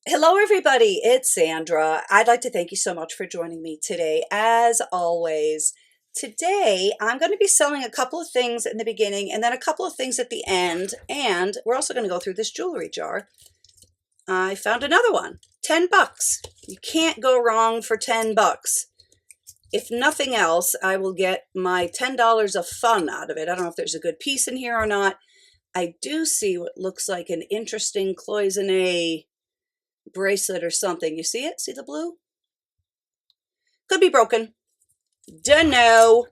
Hello, everybody. It's Sandra. I'd like to thank you so much for joining me today. As always, today I'm going to be selling a couple of things in the beginning and then a couple of things at the end. And we're also going to go through this jewelry jar. I found another one, 10 bucks. You can't go wrong for 10 bucks. If nothing else, I will get my $10 of fun out of it. I don't know if there's a good piece in here or not. I do see what looks like an interesting cloisonne bracelet or something. You see it? See the blue? Could be broken. Dunno.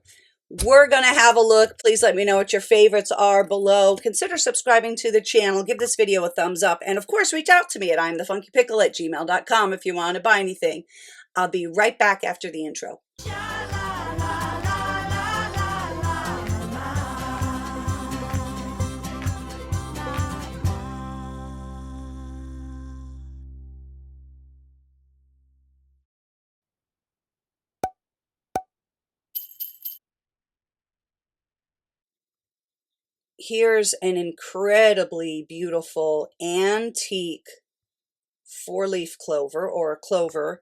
We're going to have a look. Please let me know what your favorites are below. Consider subscribing to the channel. Give this video a thumbs up. And of course, reach out to me at imthefunkypickle@gmail.com if you want to buy anything. I'll be right back after the intro. Here's an incredibly beautiful antique four-leaf clover, or a clover,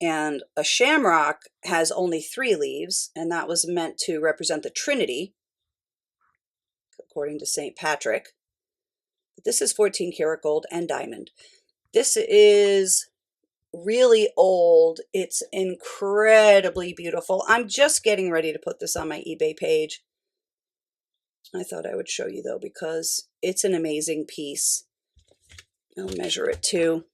and a shamrock has only 3 leaves, and that was meant to represent the Trinity, according to St. Patrick. But this is 14 karat gold and diamond. This is really old. It's incredibly beautiful. I'm just getting ready to put this on my eBay page. I thought I would show you though, because it's an amazing piece. I'll measure it too.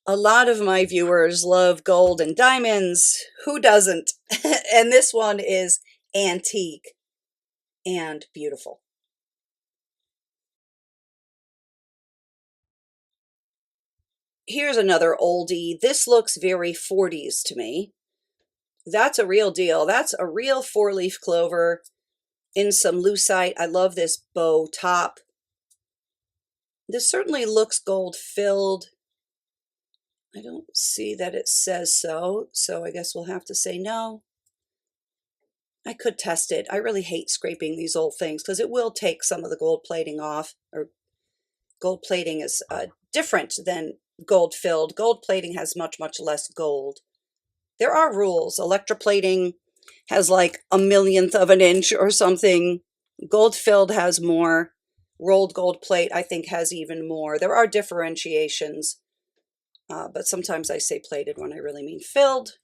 A lot of my viewers love gold and diamonds. Who doesn't? And this one is antique and beautiful. Here's another oldie. This looks very 40s to me. That's a real deal. That's a real 4-leaf clover in some lucite. I love this bow top. This certainly looks gold filled. I don't see that it says so, so I guess we'll have to say no. I could test it. I really hate scraping these old things because it will take some of the gold plating off, or gold plating is different than gold filled. Gold plating has much, much less gold. There are rules. Electroplating has like a millionth of an inch or something. Gold filled has more. Rolled gold plate, I think, has even more. There are differentiations, but sometimes I say plated when I really mean filled.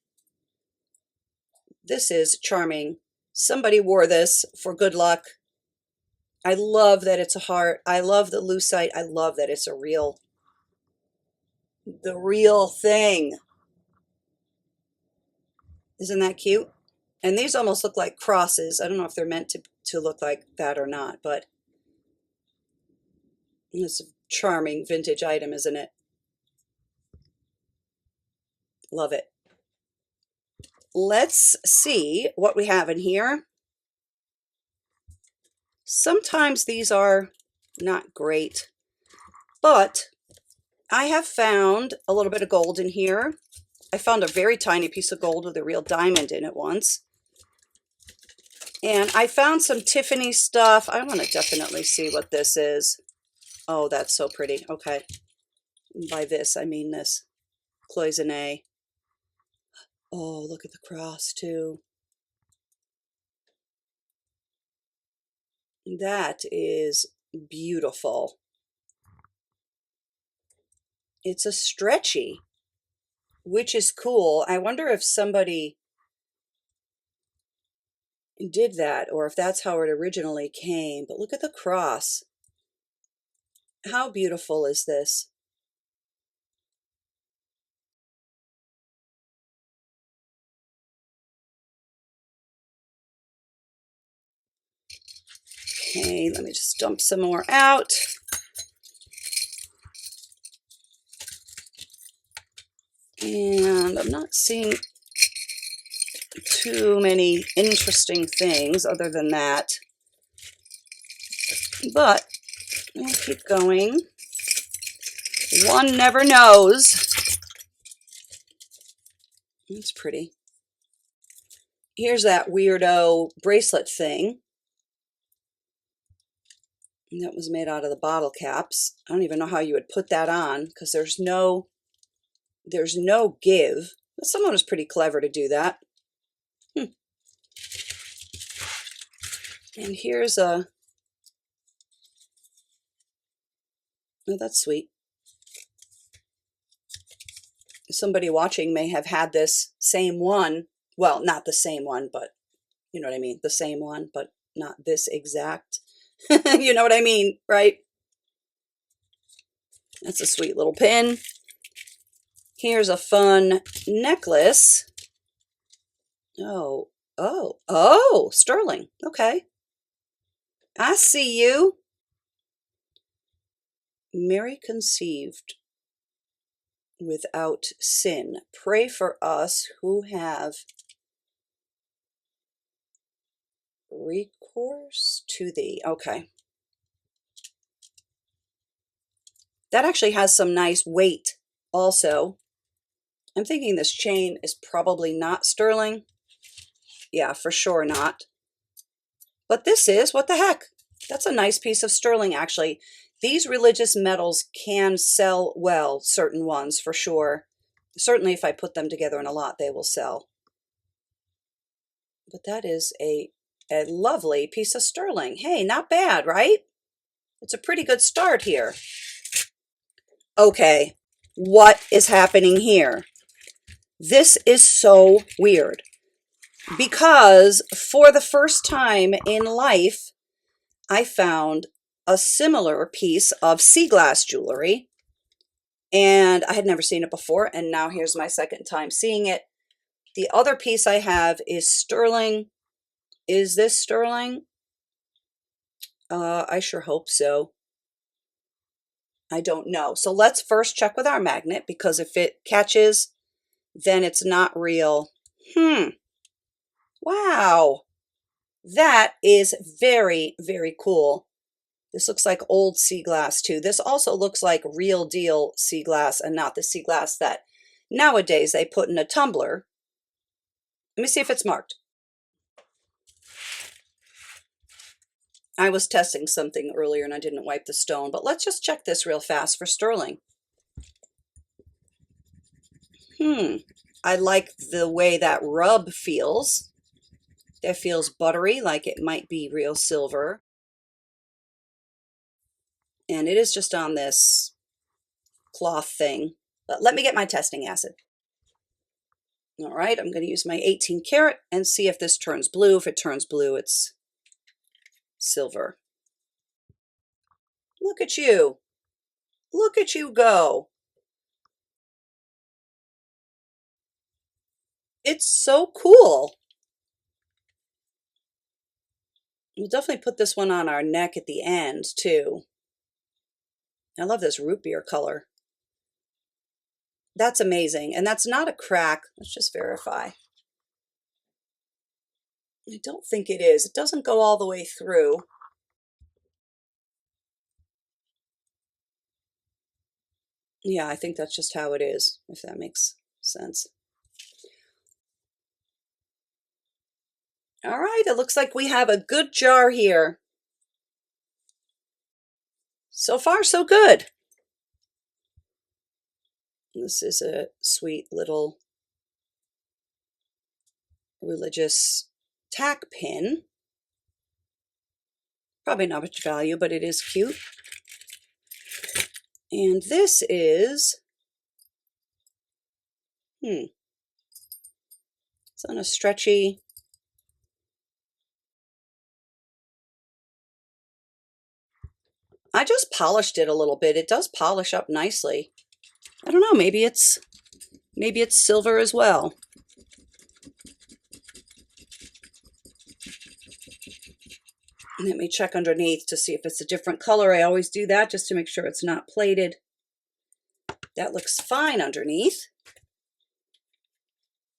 This is charming. Somebody wore this for good luck. I love that it's a heart. I love the lucite. I love that it's the real thing. Isn't that cute? And these almost look like crosses. I don't know if they're meant to look like that or not, but it's a charming vintage item, isn't it? Love it. Let's see what we have in here. Sometimes these are not great, but I have found a little bit of gold in here. I found a very tiny piece of gold with a real diamond in it once. And I found some Tiffany stuff. I want to definitely see what this is. Oh, that's so pretty. Okay. By this, I mean this cloisonne. Oh, look at the cross too. That is beautiful. It's a stretchy, which is cool. I wonder if somebody did that or if that's how it originally came. But look at the cross. How beautiful is this? Okay, let me just dump some more out. And I'm not seeing too many interesting things other than that. But we'll keep going. One never knows. It's pretty. Here's that weirdo bracelet thing. And that was made out of the bottle caps. I don't even know how you would put that on because there's no give. But someone was pretty clever to do that. And here's a, oh, that's sweet. Somebody watching may have had this same one. Well, not the same one, but you know what I mean? The same one, but not this exact. You know what I mean, right? That's a sweet little pin. Here's a fun necklace. Oh, sterling. Okay. I see you. Mary conceived without sin. Pray for us who have recourse to thee. Okay. That actually has some nice weight also. I'm thinking this chain is probably not sterling. Yeah, for sure not. But this is, what the heck? That's a nice piece of sterling, actually. These religious metals can sell well, certain ones, for sure. Certainly if I put them together in a lot, they will sell. But that is a lovely piece of sterling. Hey, not bad, right? It's a pretty good start here. Okay, what is happening here? This is so weird because for the first time in life, I found a similar piece of Seaglass jewelry, and I had never seen it before, and now here's my second time seeing it. The other piece I have is sterling. Is this sterling? I sure hope so. I don't know. So let's first check with our magnet, because if it catches, then it's not real. Wow. That is very, very cool. This looks like old Seaglass too. This also looks like real deal Seaglass and not the Seaglass that nowadays they put in a tumbler. Let me see if it's marked. I was testing something earlier and I didn't wipe the stone, but let's just check this real fast for sterling. I like the way that rub feels. It feels buttery, like it might be real silver. And it is just on this cloth thing. But let me get my testing acid. All right, I'm going to use my 18 karat and see if this turns blue. If it turns blue, it's silver. Look at you. Look at you go. It's so cool. We'll definitely put this one on our neck at the end too. I love this root beer color. That's amazing. And that's not a crack. Let's just verify. I don't think it is. It doesn't go all the way through. Yeah, I think that's just how it is, if that makes sense. All right, it looks like we have a good jar here. So far, so good. This is a sweet little religious tack pin. Probably not much value, but it is cute. And this is, it's on a stretchy, I just polished it a little bit. It does polish up nicely. I don't know, maybe it's silver as well. Let me check underneath to see if it's a different color. I always do that just to make sure it's not plated. That looks fine underneath.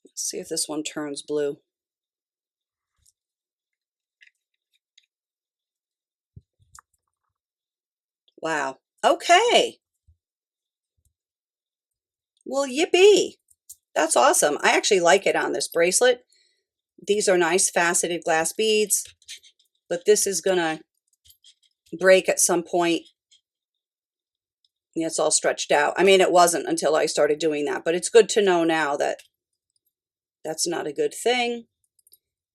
Let's see if this one turns blue. Wow. Okay. Well, yippee. That's awesome. I actually like it on this bracelet. These are nice faceted glass beads, but this is gonna break at some point. Yeah, it's all stretched out. I mean, it wasn't until I started doing that, but it's good to know now that that's not a good thing.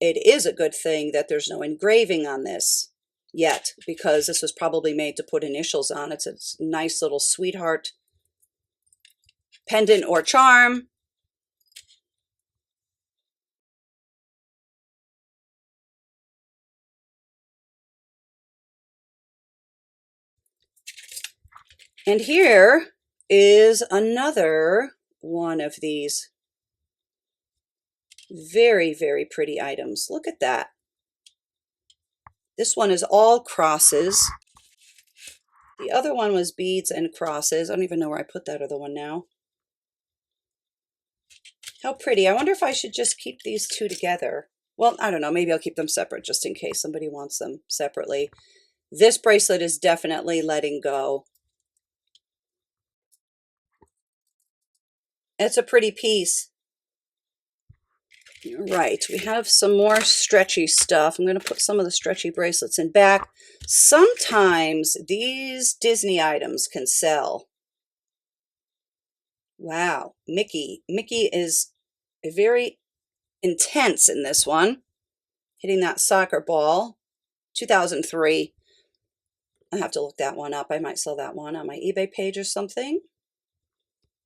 It is a good thing that there's no engraving on this yet, because this was probably made to put initials on. It's a nice little sweetheart pendant or charm. And here is another one of these very, very pretty items. Look at that. This one is all crosses. The other one was beads and crosses. I don't even know where I put that other one now. How pretty. I wonder if I should just keep these two together. Well, I don't know. Maybe I'll keep them separate just in case somebody wants them separately. This bracelet is definitely letting go. It's a pretty piece. Right, we have some more stretchy stuff. I'm going to put some of the stretchy bracelets in back. Sometimes these Disney items can sell. Wow, Mickey. Mickey is very intense in this one. Hitting that soccer ball. 2003. I have to look that one up. I might sell that one on my eBay page or something.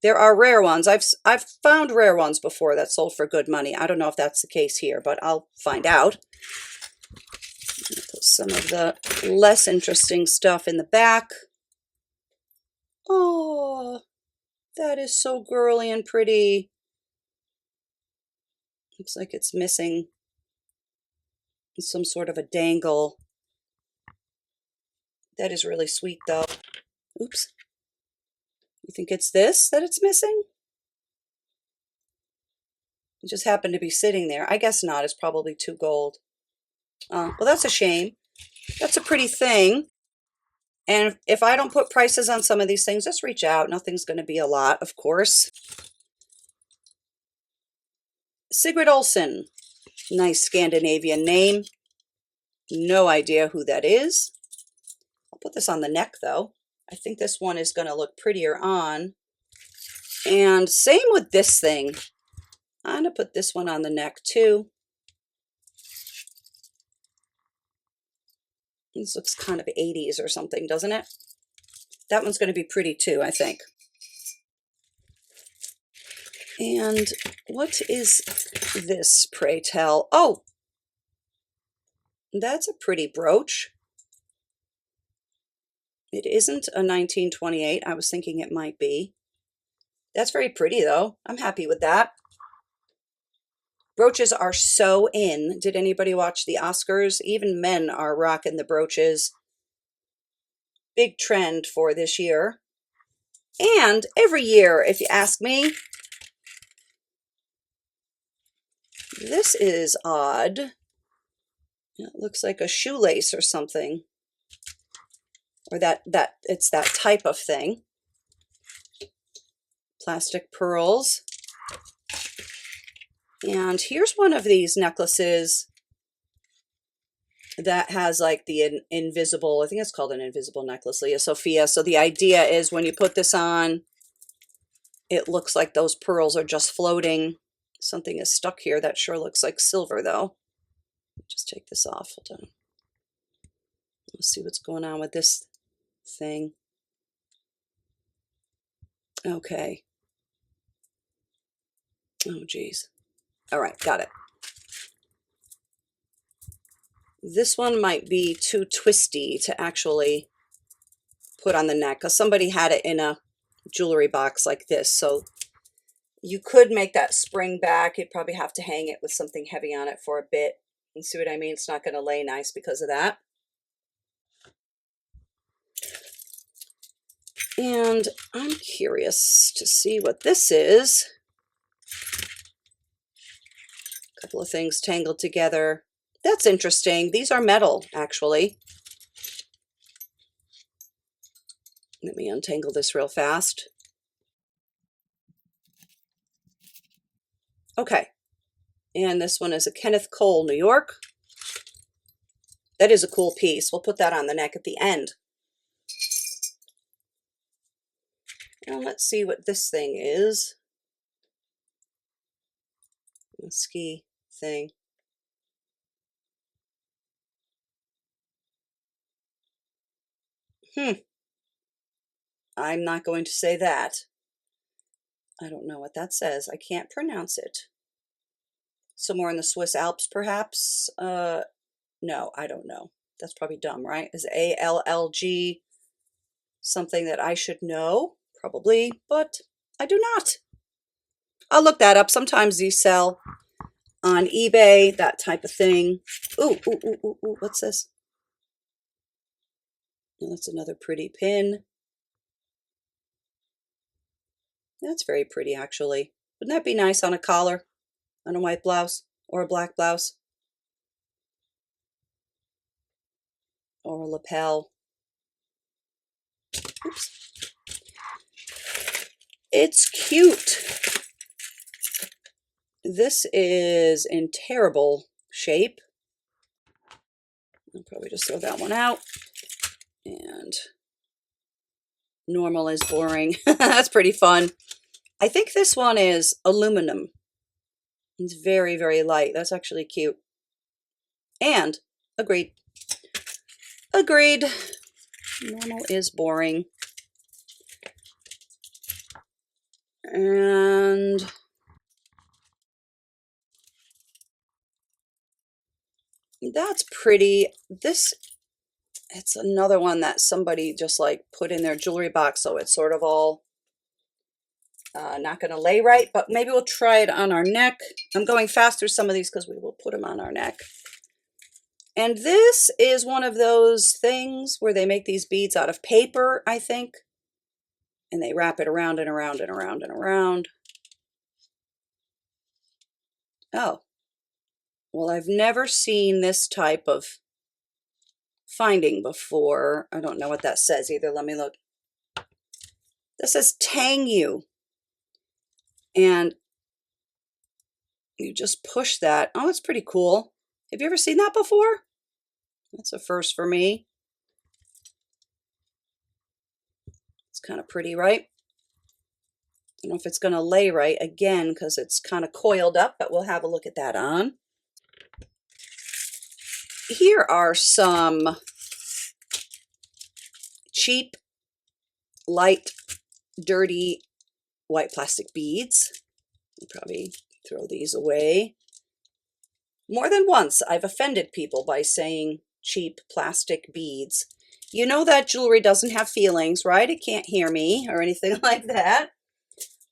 There are rare ones. I've found rare ones before that sold for good money. I don't know if that's the case here, but I'll find out. Put some of the less interesting stuff in the back. Oh, that is so girly and pretty. Looks like it's missing some sort of a dangle. That is really sweet though. Oops. You think it's this that it's missing? It just happened to be sitting there. I guess not. It's probably too gold. Well, that's a shame. That's a pretty thing. And if I don't put prices on some of these things, just reach out. Nothing's going to be a lot, of course. Sigrid Olsen. Nice Scandinavian name. No idea who that is. I'll put this on the neck, though. I think this one is going to look prettier on. And same with this thing. I'm going to put this one on the neck, too. This looks kind of 80s or something, doesn't it? That one's going to be pretty, too, I think. And what is this, pray tell? Oh, that's a pretty brooch. It isn't a 1928. I was thinking it might be. That's very pretty, though. I'm happy with that. Brooches are so in. Did anybody watch the Oscars? Even men are rocking the brooches. Big trend for this year. And every year, if you ask me. This is odd. It looks like a shoelace or something. Or it's that type of thing. Plastic pearls. And here's one of these necklaces that has like the invisible, I think it's called an invisible necklace, Leah Sophia. So the idea is when you put this on, it looks like those pearls are just floating. Something is stuck here that sure looks like silver though. Just take this off. Hold on. Let's see what's going on with this thing. Okay. Oh, geez. All right, got it. This one might be too twisty to actually put on the neck because somebody had it in a jewelry box like this. So you could make that spring back. You'd probably have to hang it with something heavy on it for a bit. You see what I mean? It's not going to lay nice because of that. And I'm curious to see what this is. A couple of things tangled together. That's interesting. These are metal, actually. Let me untangle this real fast. Okay. And this one is a Kenneth Cole, New York. That is a cool piece. We'll put that on the neck at the end. And let's see what this thing is. A ski thing. I'm not going to say that. I don't know what that says. I can't pronounce it. Somewhere in the Swiss Alps, perhaps? No, I don't know. That's probably dumb, right? Is ALLG something that I should know? Probably, but I do not. I'll look that up. Sometimes these sell on eBay, that type of thing. Ooh, ooh, ooh, ooh, ooh. What's this? Oh, that's another pretty pin. That's very pretty, actually. Wouldn't that be nice on a collar, on a white blouse, or a black blouse? Or a lapel. Oops. It's cute. This is in terrible shape. I'll probably just throw that one out. And normal is boring. That's pretty fun. I think this one is aluminum. It's very, very light. That's actually cute. And agreed. Agreed. Normal is boring. And that's pretty. This, it's another one that somebody just like put in their jewelry box, so it's sort of all not going to lay right, but maybe we'll try it on our neck. I'm going fast through some of these because we will put them on our neck. And this is one of those things where they make these beads out of paper, I think, and they wrap it around and around and around and around. Oh, well, I've never seen this type of finding before. I don't know what that says either. Let me look. This says Tang You. And you just push that. Oh, it's pretty cool. Have you ever seen that before? That's a first for me. It's kind of pretty, right? I don't know if it's going to lay right again because it's kind of coiled up, but we'll have a look at that on. Here are some cheap, light, dirty white plastic beads. I'll probably throw these away. More than once, I've offended people by saying cheap plastic beads. You know that jewelry doesn't have feelings, right? It can't hear me or anything like that.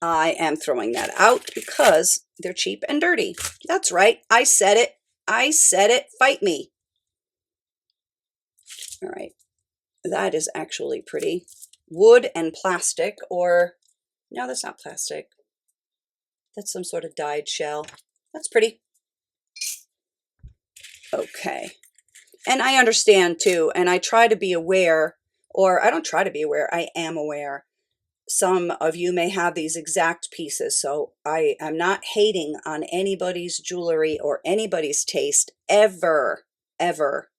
I am throwing that out because they're cheap and dirty. That's right. I said it. I said it. Fight me. All right. That is actually pretty. Wood and plastic, or no, that's not plastic. That's some sort of dyed shell. That's pretty. Okay. And I understand too, and I try to be aware, or I don't try to be aware, I am aware. Some of you may have these exact pieces, so I am not hating on anybody's jewelry or anybody's taste ever, ever,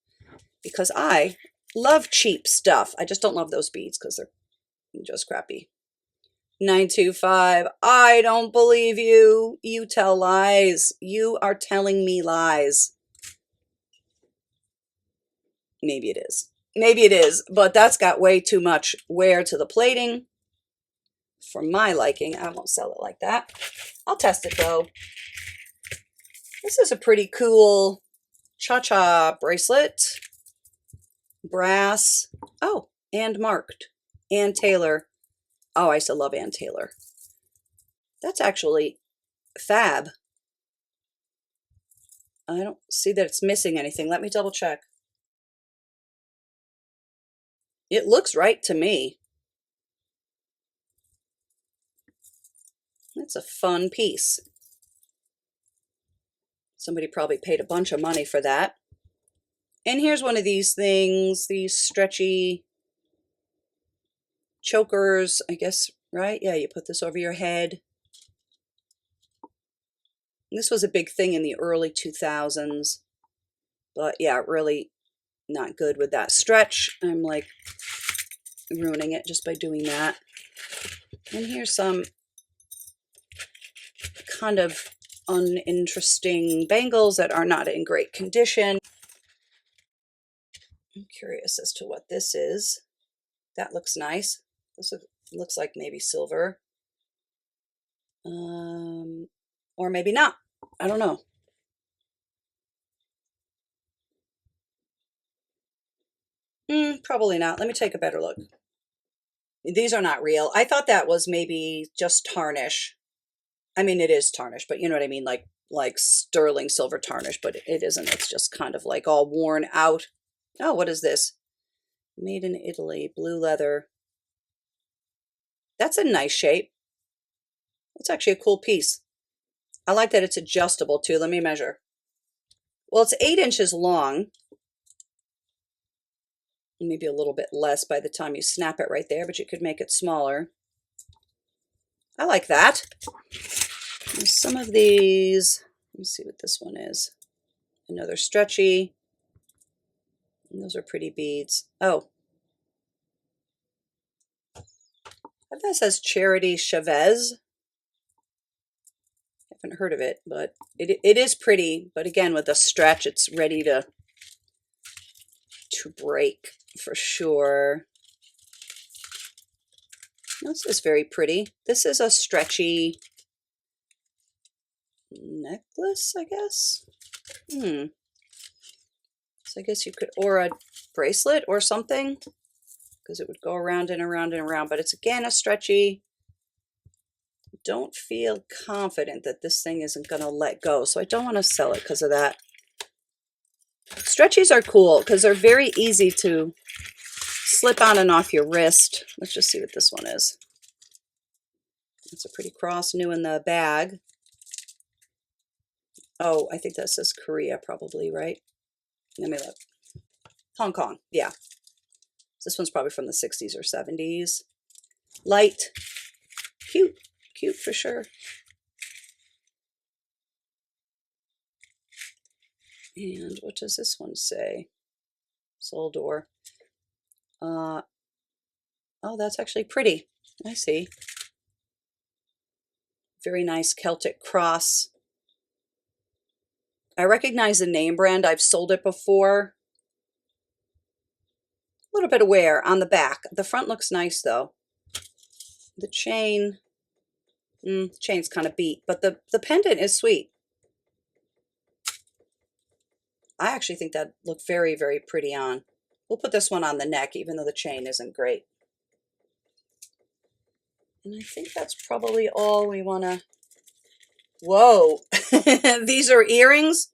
because I love cheap stuff. I just don't love those beads because they're just crappy. 925, I don't believe you. You tell lies. You are telling me lies. Maybe it is. Maybe it is, but that's got way too much wear to the plating for my liking. I won't sell it like that. I'll test it though. This is a pretty cool cha-cha bracelet. Brass. Oh, and marked. Ann Taylor. Oh, I used to love Ann Taylor. That's actually fab. I don't see that it's missing anything. Let me double check. It looks right to me. That's a fun piece. Somebody probably paid a bunch of money for that. And here's one of these things, these stretchy chokers, I guess, right? Yeah, you put this over your head. This was a big thing in the early 2000s. But yeah, really not good with that stretch. I'm like ruining it just by doing that. And here's some kind of uninteresting bangles that are not in great condition. I'm curious as to what this is. That looks nice. This looks like maybe silver. Or maybe not. I don't know. Probably not. Let me take a better look. These are not real. I thought that was maybe just tarnish. I mean, it is tarnish, but you know what I mean? Like sterling silver tarnish, but it isn't. It's just kind of like all worn out. Oh, what is this? Made in Italy, blue leather. That's a nice shape. It's actually a cool piece. I like that it's adjustable too. Let me measure. Well, it's 8 inches long. Maybe a little bit less by the time you snap it right there, but you could make it smaller. I like that. There's some of these. Let me see what this one is. Another stretchy. And those are pretty beads. Oh. That says Charity Chavez. I haven't heard of it, but it is pretty. But again, with a stretch, it's ready to break for sure. This is very pretty. This is a stretchy necklace, I guess. So I guess you could, or a bracelet or something, because it would go around and around and around. But it's again a stretchy. Don't feel confident that this thing isn't going to let go, so I don't want to sell it because of that. Stretchies are cool because they're very easy to slip on and off your wrist. Let's just see what this one is. It's a pretty cross, new in the bag. Oh, I think that says Korea probably, right? Let me look. Hong Kong, yeah. This one's probably from the 60s or 70s. Light, cute, cute for sure. And what does this one say? Soul door. Oh, that's actually pretty. I see. Very nice Celtic cross. I recognize the name brand. I've sold it before. A little bit of wear on the back. The front looks nice though. The chain, the chain's kind of beat, but the pendant is sweet. I actually think that looked very, very pretty on. We'll put this one on the neck, even though the chain isn't great. And I think that's probably all we want to... Whoa! These are earrings?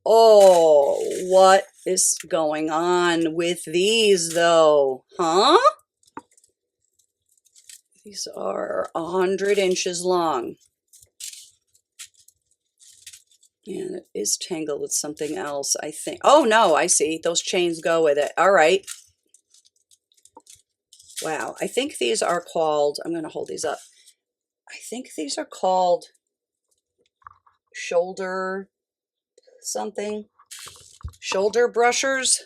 Oh, what is going on with these, though? Huh? These are 100 inches long. And it is tangled with something else, I think. Oh, no, I see. Those chains go with it. All right. Wow. I think these are called... I'm going to hold these up. I think these are called shoulder something. Shoulder brushers?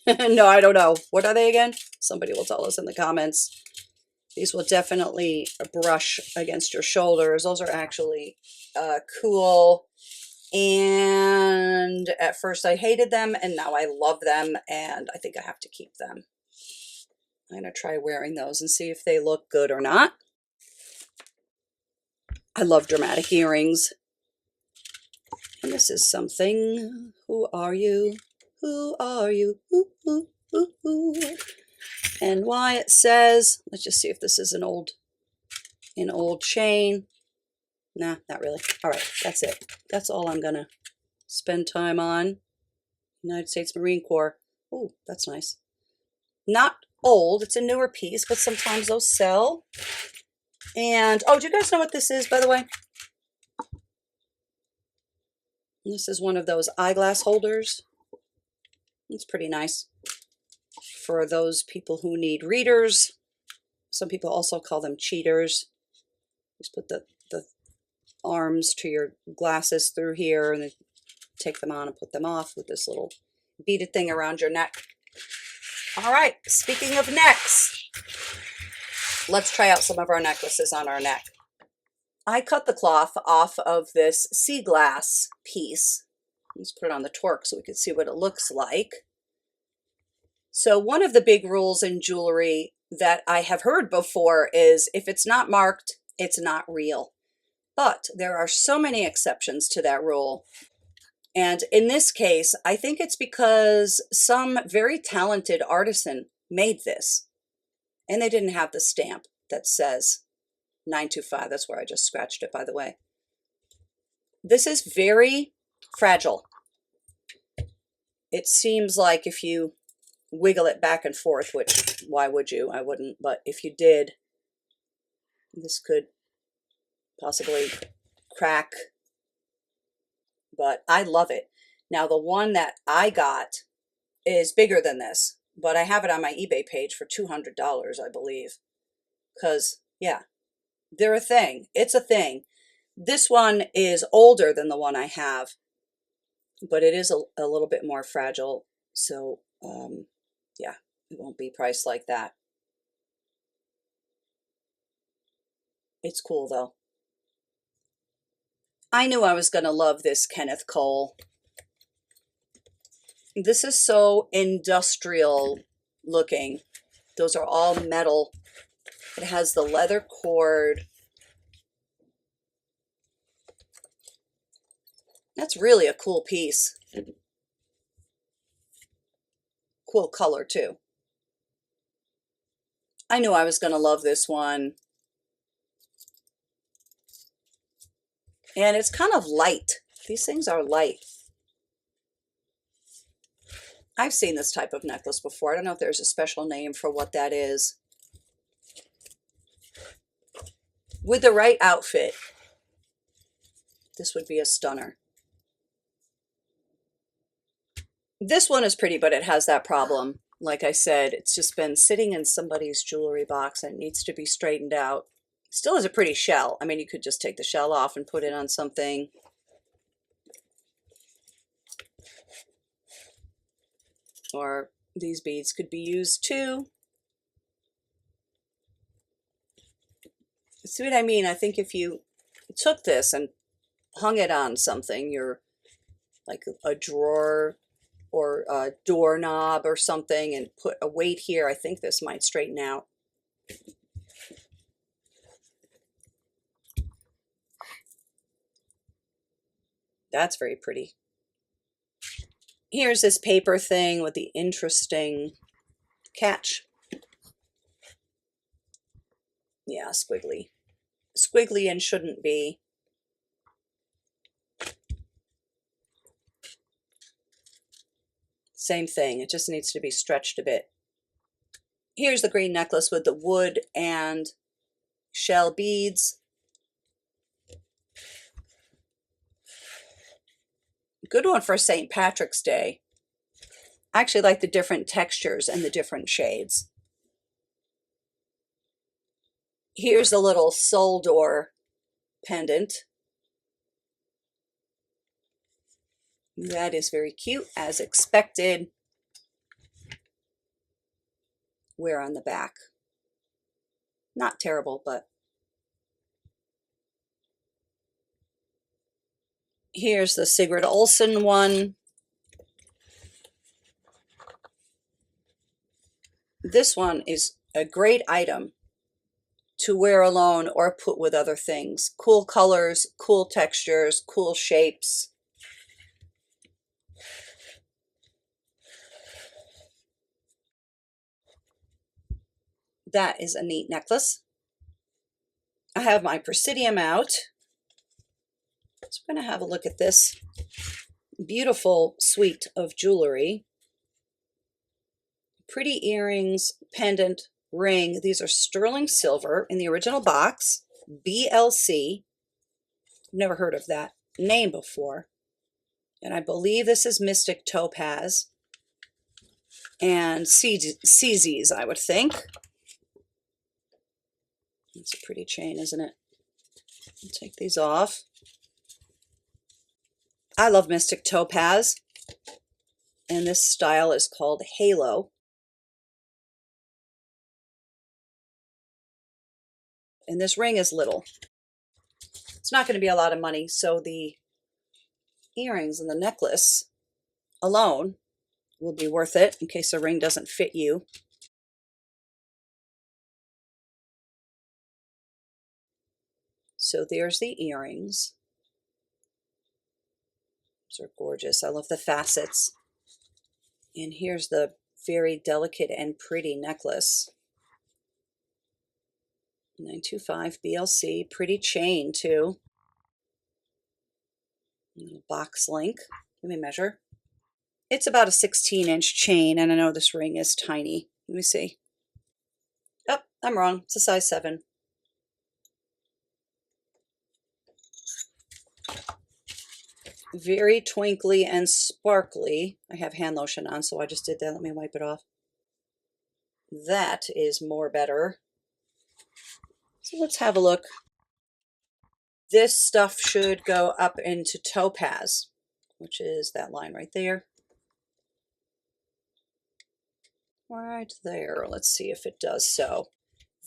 No, I don't know. What are they again? Somebody will tell us in the comments. These will definitely brush against your shoulders. Those are actually cool. And at first I hated them, and now I love them, and I think I have to keep them. I'm going to try wearing those and see if they look good or not. I love dramatic earrings. And this is something. Who are you? Who are you? Ooh, ooh, ooh, ooh. And why it says, let's just see if this is an old chain. Nah, not really. All right, that's it. That's all I'm going to spend time on. United States Marine Corps. Oh, that's nice. Not old. It's a newer piece, but sometimes those sell. And, oh, do you guys know what this is, by the way? This is one of those eyeglass holders. It's pretty nice for those people who need readers. Some people also call them cheaters. Just put the arms to your glasses through here, and then take them on and put them off with this little beaded thing around your neck. All right, speaking of necks, let's try out some of our necklaces on our neck. I cut the cloth off of this Seaglass piece. Let's put it on the torque so we can see what it looks like. So one of the big rules in jewelry that I have heard before is if it's not marked, it's not real. But there are so many exceptions to that rule. And in this case, I think it's because some very talented artisan made this. And they didn't have the stamp that says 925. That's where I just scratched it, by the way. This is very fragile. It seems like if you wiggle it back and forth, which why would you? I wouldn't, but if you did, this could possibly crack. But I love it. Now the one that I got is bigger than this, but I have it on my eBay page for $200, I believe. Because, yeah, they're a thing. It's a thing. This one is older than the one I have, but it is a little bit more fragile. So, yeah, it won't be priced like that. It's cool, though. I knew I was going to love this Kenneth Cole. This is so industrial looking. Those are all metal. It has the leather cord. That's really a cool piece. Cool color, too. I knew I was going to love this one. And it's kind of light. These things are light. I've seen this type of necklace before. I don't know if there's a special name for what that is. With the right outfit, this would be a stunner. This one is pretty, but it has that problem. Like I said, it's just been sitting in somebody's jewelry box and it needs to be straightened out. Still has a pretty shell. I mean, you could just take the shell off and put it on something. Or these beads could be used too. See what I mean? I think if you took this and hung it on something, you're like a drawer or a doorknob or something, and put a weight here, I think this might straighten out. That's very pretty. Here's this paper thing with the interesting catch. Yeah, squiggly. Squiggly and shouldn't be. Same thing, it just needs to be stretched a bit. Here's the green necklace with the wood and shell beads. Good one for St. Patrick's Day. I actually like the different textures and the different shades. Here's a little soul door pendant. That is very cute, as expected. Wear on the back. Not terrible, but here's the Sigrid Olsen one. This one is a great item to wear alone or put with other things. Cool colors, cool textures, cool shapes. That is a neat necklace. I have my Presidium out. So we're going to have a look at this beautiful suite of jewelry. Pretty earrings, pendant, ring. These are sterling silver in the original box. BLC. Never heard of that name before. And I believe this is Mystic Topaz. And CZs, I would think. It's a pretty chain, isn't it? I'll take these off. I love Mystic Topaz, and this style is called Halo. And this ring is little. It's not going to be a lot of money, so the earrings and the necklace alone will be worth it in case the ring doesn't fit you. So there's the earrings. These are gorgeous. I love the facets. And here's the very delicate and pretty necklace. 925 BLC, pretty chain too. Little box link. Let me measure. It's about a 16-inch chain, and I know this ring is tiny. Let me see. Oh, I'm wrong. It's a size 7. Very twinkly and sparkly. I have hand lotion on, so I just did that. Let me wipe it off. That is more better. So let's have a look. This stuff should go up into Topaz, which is that line right there. Right there. Let's see if it does so.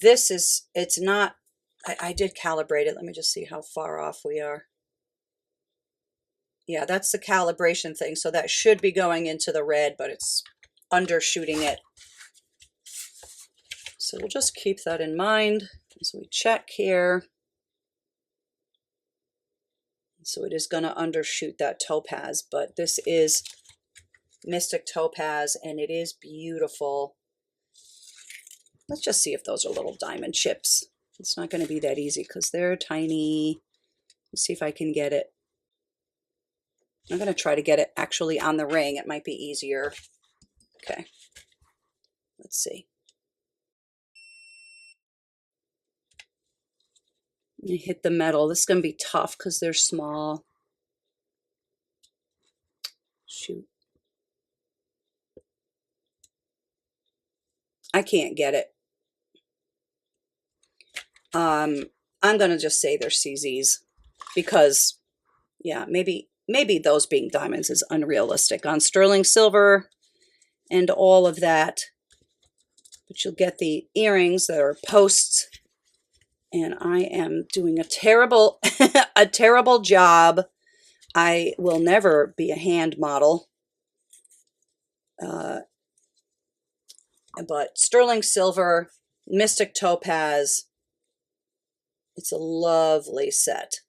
This is, it's not, I did calibrate it. Let me just see how far off we are. Yeah, that's the calibration thing. So that should be going into the red, but it's undershooting it. So we'll just keep that in mind as we check here. So it is going to undershoot that topaz, but this is Mystic Topaz, and it is beautiful. Let's just see if those are little diamond chips. It's not going to be that easy because they're tiny. Let's see if I can get it. I'm going to try to get it actually on the ring. It might be easier. Okay. Let's see. You hit the metal. This is going to be tough because they're small. Shoot. I can't get it. I'm going to just say they're CZs because, yeah, maybe those being diamonds is unrealistic on sterling silver and all of that. But you'll get the earrings that are posts. And I am doing a terrible, a terrible job. I will never be a hand model. But sterling silver, Mystic Topaz, it's a lovely set.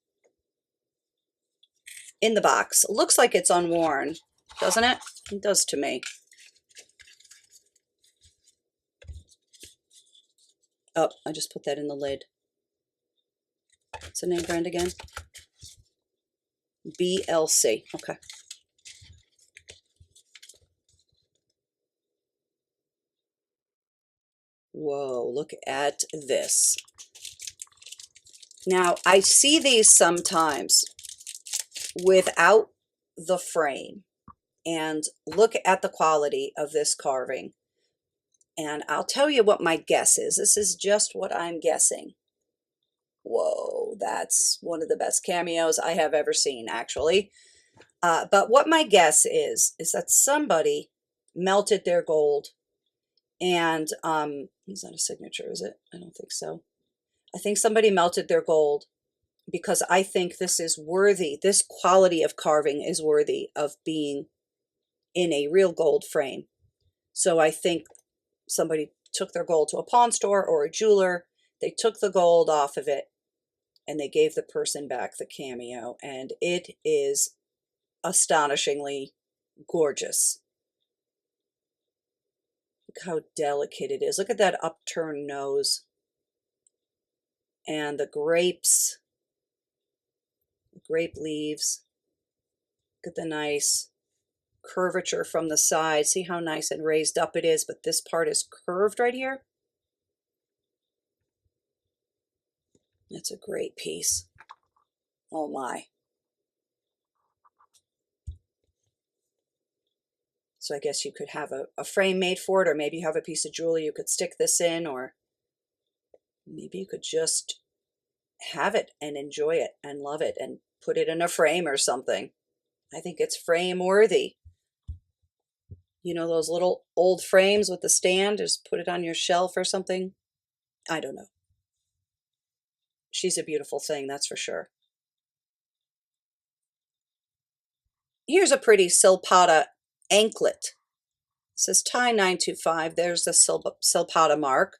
In the box. Looks like it's unworn, doesn't it? It does to me. Oh, I just put that in the lid. What's the name brand again? BLC. Okay. Whoa, look at this. Now, I see these sometimes without the frame, and look at the quality of this carving. And I'll tell you what my guess is. This is just what I'm guessing. Whoa, that's one of the best cameos I have ever seen, actually. But what my guess is that somebody melted their gold, and is that a signature, is it? I don't think so. I think somebody melted their gold because I think this is worthy. This quality of carving is worthy of being in a real gold frame. So I think somebody took their gold to a pawn store or a jeweler. They took the gold off of it and they gave the person back the cameo. And it is astonishingly gorgeous. Look how delicate it is. Look at that upturned nose. And the grapes, the grape leaves. Look at the nice curvature from the side. See how nice and raised up it is, but this part is curved right here. That's a great piece. Oh my. So I guess you could have a frame made for it, or maybe you have a piece of jewelry you could stick this in, or maybe you could just have it and enjoy it and love it and put it in a frame or something. I think it's frame worthy. You know, those little old frames with the stand, just put it on your shelf or something. I don't know. She's a beautiful thing, that's for sure. Here's a pretty Silpata anklet. It says tie 925. There's the Silpata mark.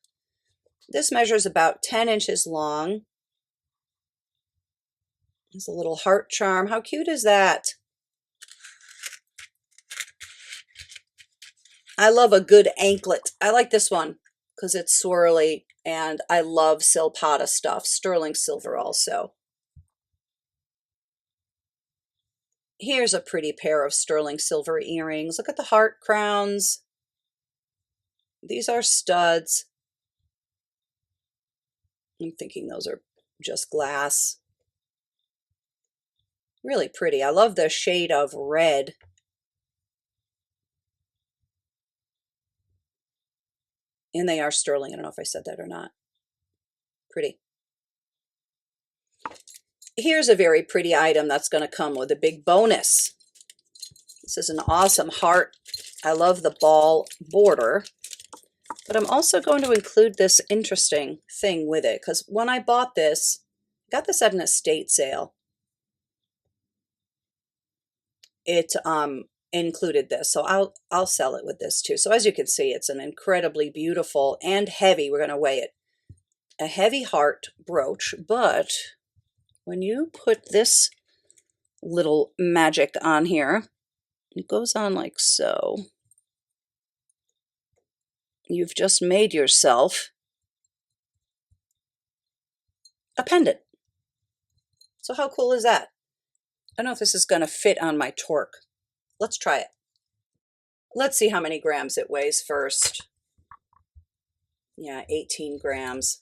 This measures about 10 inches long. There's a little heart charm. How cute is that? I love a good anklet. I like this one because it's swirly, and I love Silpata stuff. Sterling silver also. Here's a pretty pair of sterling silver earrings. Look at the heart crowns. These are studs. I'm thinking those are just glass. Really pretty. I love the shade of red. And they are sterling. I don't know if I said that or not. Pretty. Here's a very pretty item that's going to come with a big bonus. This is an awesome heart. I love the ball border. But I'm also going to include this interesting thing with it, because when I bought this, I got this at an estate sale. It included this, so I'll sell it with this too. So as you can see, it's an incredibly beautiful and heavy. We're going to weigh it. A heavy heart brooch, but when you put this little magic on here, it goes on like so. You've just made yourself a pendant. So how cool is that? I don't know if this is going to fit on my torque. Let's try it. Let's see how many grams it weighs first. Yeah, 18 grams.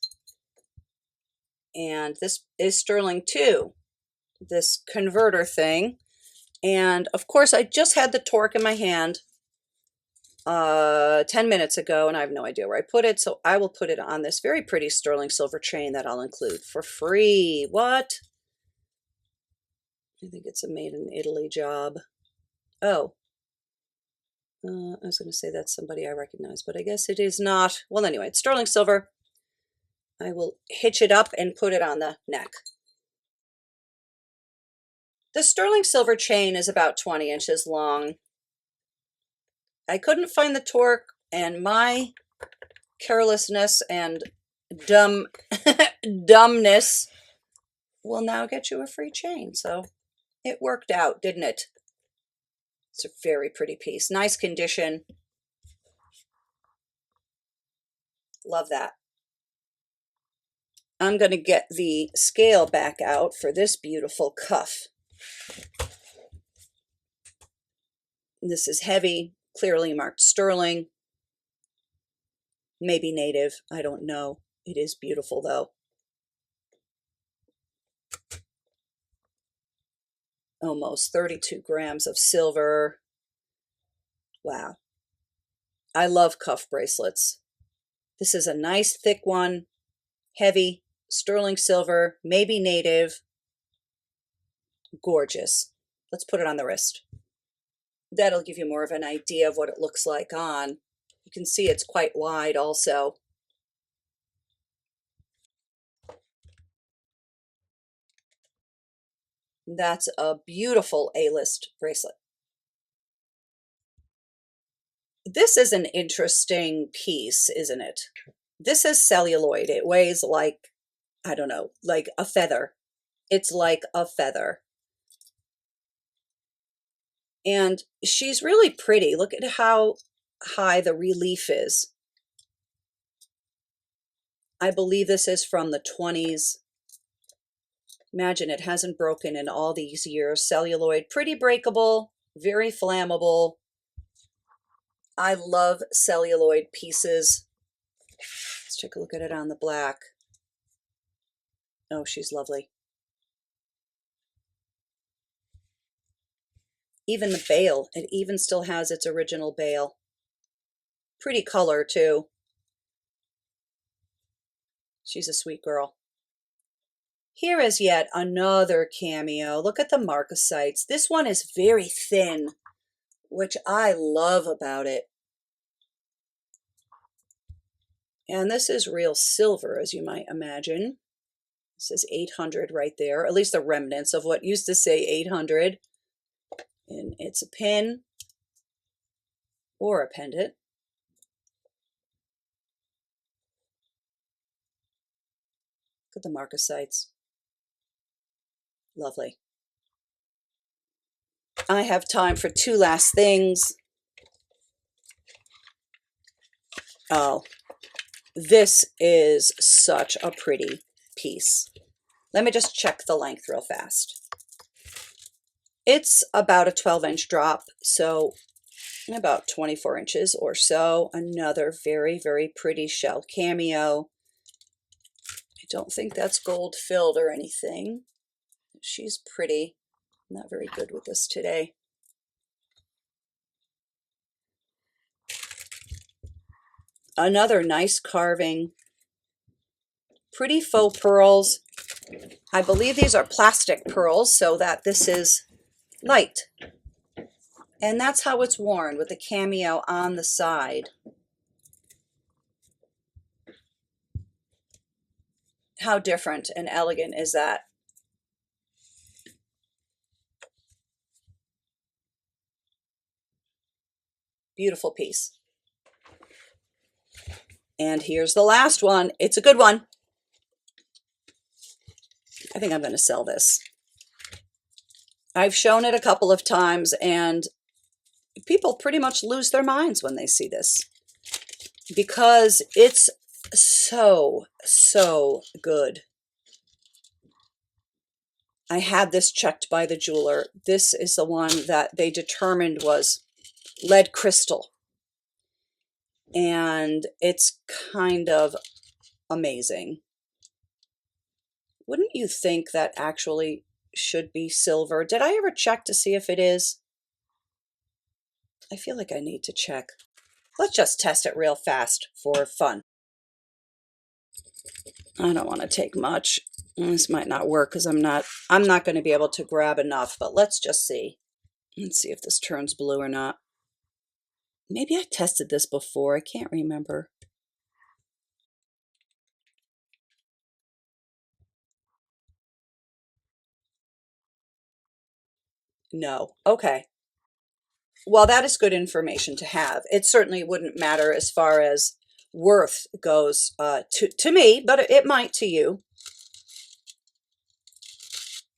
And this is sterling too, this converter thing. And of course, I just had the torque in my hand 10 minutes ago, and I have no idea where I put it. So I will put it on this very pretty sterling silver chain that I'll include for free. What? I think it's a made in Italy job. Oh, I was going to say that's somebody I recognize, but I guess it is not. Well, anyway, it's sterling silver. I will hitch it up and put it on the neck. The sterling silver chain is about 20 inches long. I couldn't find the torque, and my carelessness and dumbness will now get you a free chain. So it worked out, didn't it? It's a very pretty piece. Nice condition. Love that. I'm going to get the scale back out for this beautiful cuff. This is heavy, clearly marked sterling. Maybe native, I don't know. It is beautiful though. Almost 32 grams of silver. Wow. I love cuff bracelets. This is a nice thick one, heavy, sterling silver, maybe native. Gorgeous. Let's put it on the wrist. That'll give you more of an idea of what it looks like on. You can see it's quite wide also. That's a beautiful A-list bracelet. This is an interesting piece, isn't it? This is celluloid. It weighs like, I don't know, like a feather. It's like a feather. And she's really pretty. Look at how high the relief is. I believe this is from the 20s. Imagine it hasn't broken in all these years. Celluloid, pretty breakable, very flammable. I love celluloid pieces. Let's take a look at it on the black. Oh, she's lovely. Even the bail, it even still has its original bail. Pretty color too. She's a sweet girl. Here is yet another cameo. Look at the marcasites. This one is very thin, which I love about it. And this is real silver, as you might imagine. It says 800 right there, at least the remnants of what used to say 800. And it's a pin or a pendant. Look at the marcasites. Lovely. I have time for two last things. Oh, this is such a pretty piece. Let me just check the length real fast. It's about a 12-inch drop, so about 24 inches or so. Another very, very pretty shell cameo. I don't think that's gold filled or anything. She's pretty. I'm not very good with this today. Another nice carving. Pretty faux pearls. I believe these are plastic pearls so that this is light. And that's how it's worn, with the cameo on the side. How different and elegant is that? Beautiful piece. And here's the last one. It's a good one. I think I'm going to sell this. I've shown it a couple of times and people pretty much lose their minds when they see this because it's so good. I had this checked by the jeweler. This is the one that they determined was lead crystal. And it's kind of amazing. Wouldn't you think that actually should be silver? Did I ever check to see if it is? I feel like I need to check. Let's just test it real fast for fun. I don't want to take much. This might not work because I'm not going to be able to grab enough, but let's just see. Let's see if this turns blue or not. Maybe I tested this before. I can't remember. No. Okay. Well, that is good information to have. It certainly wouldn't matter as far as worth goes to me, but it might to you.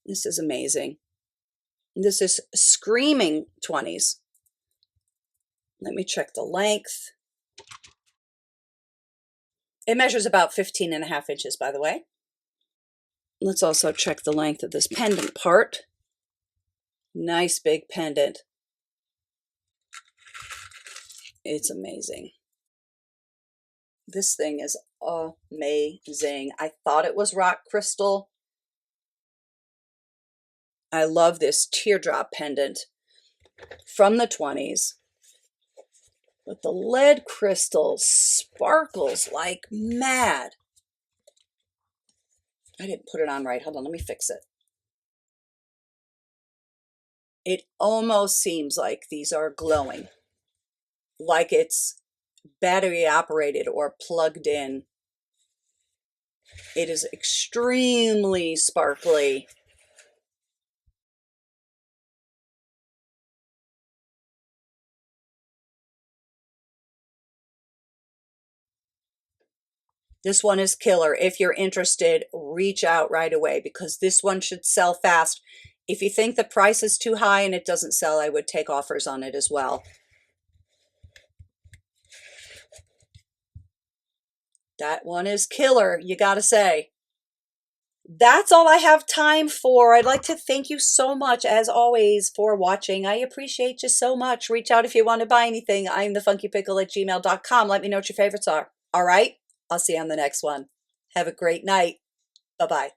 This is amazing. This is screaming 20s. Let me check the length. It measures about 15.5 inches, by the way. Let's also check the length of this pendant part. Nice big pendant. It's amazing. This thing is amazing. I thought it was rock crystal. I love this teardrop pendant from the 20s. But the lead crystal sparkles like mad. I didn't put it on right. Hold on, let me fix it. It almost seems like these are glowing, like it's battery operated or plugged in. It is extremely sparkly. This one is killer. If you're interested, reach out right away because this one should sell fast. If you think the price is too high and it doesn't sell, I would take offers on it as well. That one is killer, you gotta say. That's all I have time for. I'd like to thank you so much, as always, for watching. I appreciate you so much. Reach out if you want to buy anything. I'm thefunkypickle@gmail.com. Let me know what your favorites are. All right? I'll see you on the next one. Have a great night. Bye-bye.